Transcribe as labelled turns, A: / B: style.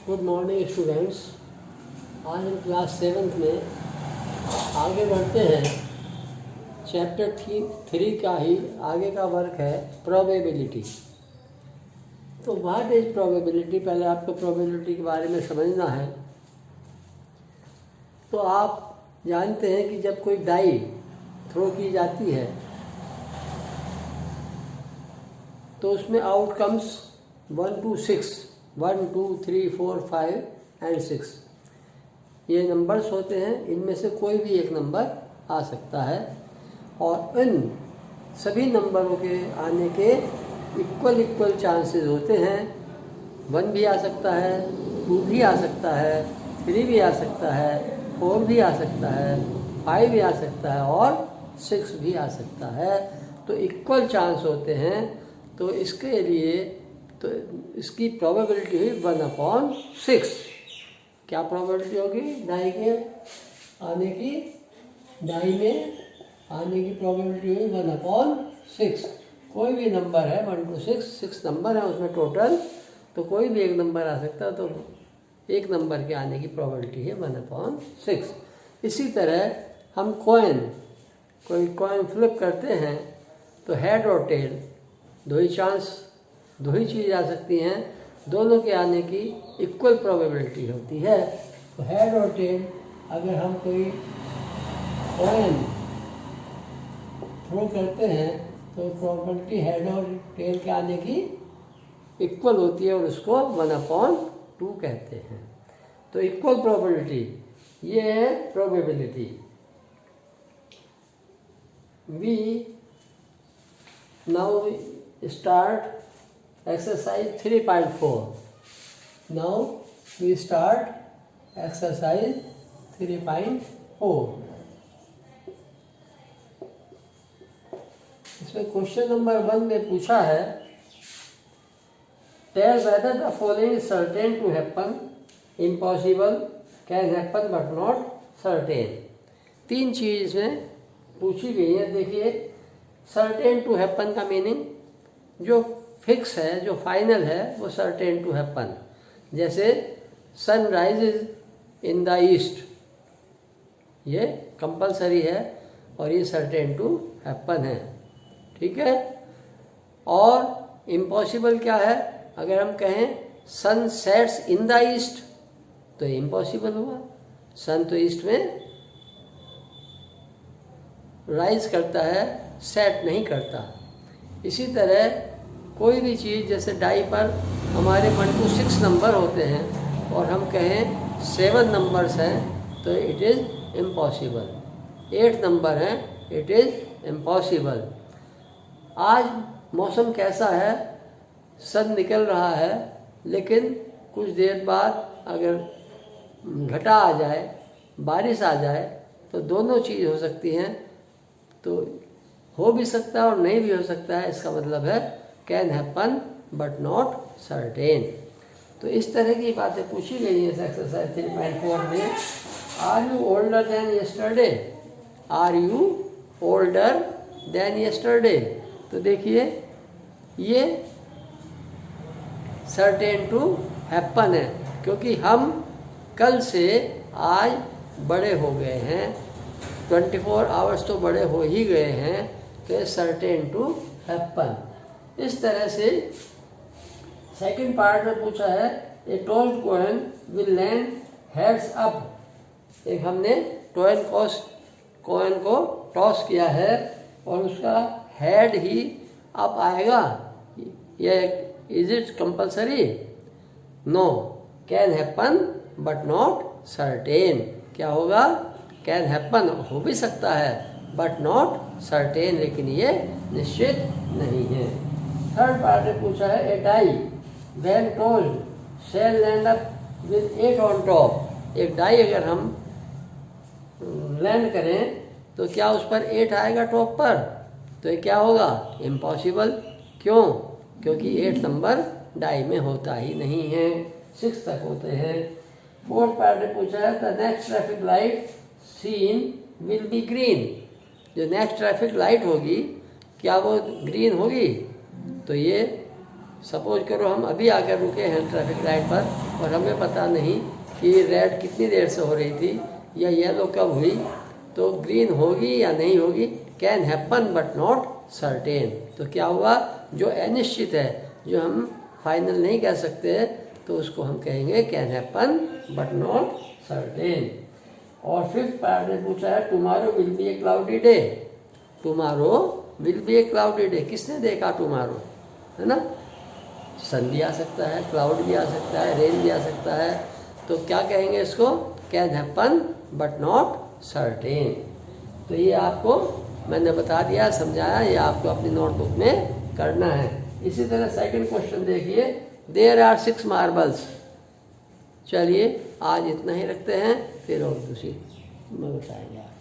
A: Good morning students. आज हम class 7th में आगे बढ़ते हैं। चैप्टर 3 का ही आगे का वर्क है प्रोबेबिलिटी। तो व्हाट इज प्रोबेबिलिटी, पहले आपको प्रोबेबिलिटी के बारे में समझना है। तो आप जानते हैं कि जब कोई डाई थ्रो की जाती है तो उसमें आउटकम्स 1 to 6, 1 2 3 4 5 एंड 6 ये नंबर्स होते हैं। इनमें से कोई भी एक नंबर आ सकता है और इन सभी नंबरों के आने के इक्वल चांसेस होते हैं। 1 भी आ सकता है, 2 भी आ सकता है, 3 भी आ सकता है, 4 भी आ सकता है, 5 भी आ सकता है और 6 भी आ सकता है। तो इक्वल चांस होते हैं। तो इसके लिए तो इसकी प्रोबेबिलिटी हुई 1/6। क्या प्रोबेबिलिटी होगी? डाई में आने की प्रोबेबिलिटी हुई 1/6। कोई भी नंबर है 1 to 6 नंबर है उसमें टोटल, तो कोई भी एक नंबर आ सकता है। तो एक नंबर के आने की प्रोबेबिलिटी है 1/6। इसी तरह हम कोई कॉइन फ्लिप करते हैं तो हेड और टेल दो ही चीज़ आ सकती हैं, दोनों के आने की इक्वल प्रोबेबिलिटी होती है। तो हेड और टेल, अगर हम कोई कॉइन थ्रो करते हैं तो प्रोबेबिलिटी हेड और टेल के आने की इक्वल होती है और उसको 1/2 कहते हैं। तो इक्वल प्रोबेबिलिटी ये है probability. We now start exercise 3.4. Now we start exercise 3.4. इसमें क्वेश्चन नंबर 1 में पूछा है tell whether the following is certain to happen, impossible, can happen but not certain. 3 चीज में पूछी गई है। देखिए, certain to happen का मीनिंग जो फिक्स है, जो फाइनल है, वो सर्टेन टू हैपन। जैसे sun rises in the east, ये कंपलसरी है और ये सर्टेन टू हैपन है, ठीक है। और इम्पॉसिबल क्या है? अगर हम कहें sun sets in the east तो ये इम्पॉसिबल हुआ। सन तो ईस्ट में राइज करता है, सेट नहीं करता। इसी तरह कोई भी चीज़, जैसे डाई पर हमारे 1 to 6 नंबर होते हैं और हम कहें 7 नंबर्स हैं तो इट इज़ इम्पॉसिबल। 8 नंबर हैं, इट इज़ इम्पॉसिबल। आज मौसम कैसा है? सन निकल रहा है, लेकिन कुछ देर बाद अगर घटा आ जाए, बारिश आ जाए, तो दोनों चीज़ हो सकती हैं। तो हो भी सकता है और नहीं भी हो सकता है। इसका मतलब है can happen but not certain. तो इस तरह की बातें पूछी गई है इस एक्सरसाइज 3.4 में। Are you older than yesterday? Are you older than yesterday? तो देखिए, ये सर्टेन टू हैपन है, क्योंकि हम कल से आज बड़े हो गए हैं। 24 आवर्स तो बड़े हो ही गए हैं, तो ये सर्टेन टू हैपन। इस तरह से सेकंड पार्ट में पूछा है a tossed coin will land heads up. एक हमने कॉइन को टॉस किया है और उसका हेड ही अप आएगा। ये is it compulsory? No, can happen but not certain. क्या होगा? कैन हैपन, हो भी सकता है, बट नॉट सर्टेन, लेकिन ये निश्चित नहीं है। थर्ड पार्ट में पूछा है a die when told shall land up with 8 on top. एक डाई अगर हम लैंड करें तो क्या उस पर 8 आएगा टॉप पर? तो ये क्या होगा? इम्पॉसिबल। क्यों? क्योंकि 8 नंबर डाई में होता ही नहीं है, 6 तक होते हैं। फोर्थ पार्ट में पूछा है the next traffic light seen will be green. जो नेक्स्ट ट्रैफिक लाइट होगी, क्या वो ग्रीन होगी? तो ये सपोज करो हम अभी आकर रुके हैं ट्रैफिक लाइट पर और हमें पता नहीं कि रेड कितनी देर से हो रही थी या येलो कब हुई, तो ग्रीन होगी या नहीं होगी, can happen but not certain. तो क्या हुआ, जो अनिश्चित है, जो हम फाइनल नहीं कह सकते, तो उसको हम कहेंगे can happen but not certain. और फिफ्थ पार्ट ने पूछा है tomorrow will be A cloudy day. Tomorrow will be A cloudy day, किसने देखा टुमारो, है ना। सन भी आ सकता है, क्लाउड भी आ सकता है, रेन भी आ सकता है, तो क्या कहेंगे इसको, can happen but not certain. तो ये आपको मैंने बता दिया, समझाया, ये आपको अपनी नोटबुक में करना है। इसी तरह सेकंड क्वेश्चन देखिए, देयर आर 6 मार्बल्स। चलिए आज इतना ही रखते हैं, फिर और दूसरी में बताएंगे।